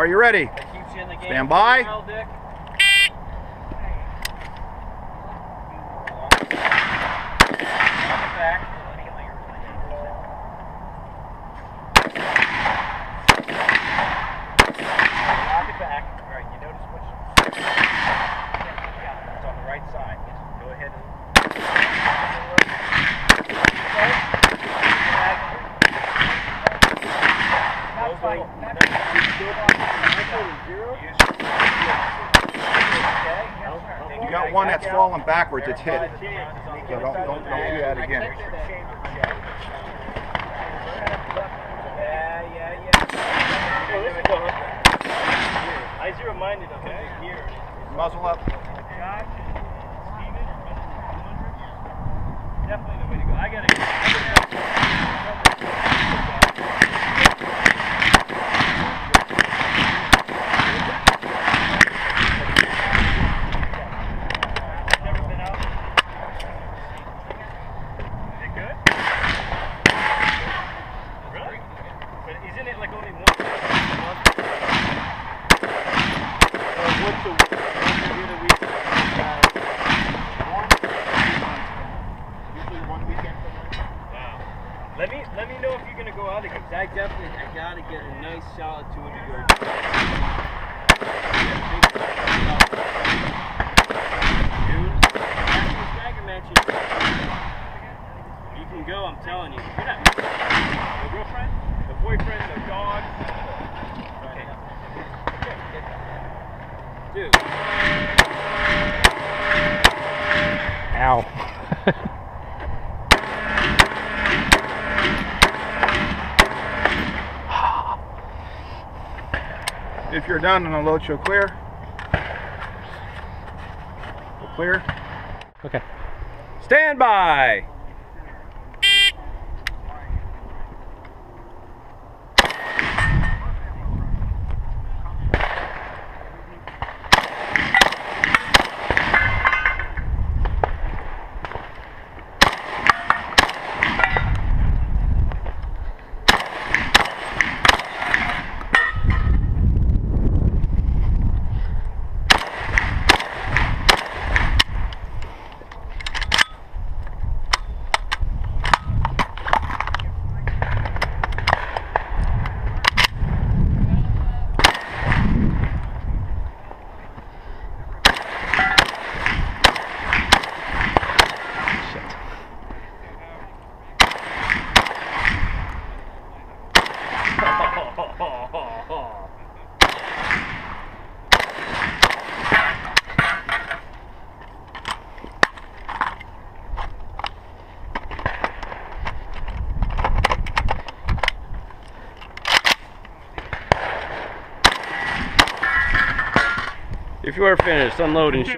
Are you ready? That keeps you in the game. Stand by. Well, Dick. Back. Lock it back. All right, you notice which? Yeah, it's on the right side. Go ahead and. You got one that's falling backwards. It's hit. So don't do that again. I see reminded of it here. Muzzle up. Definitely the way to go. I gotta never been out. Is it good? Really? But isn't it like only once a month? Once a week. Usually 1 weekend per month. Wow. Let me know if you're gonna go out again. I gotta get a nice solid 2 to go. Dude, stagger matches. You can go. I'm telling you. You're not. No girlfriend, no boyfriend, no dog. Okay. Dude. Ow. If you're done on a load, show clear. Go clear. Okay. Stand by. If you are finished, unloading.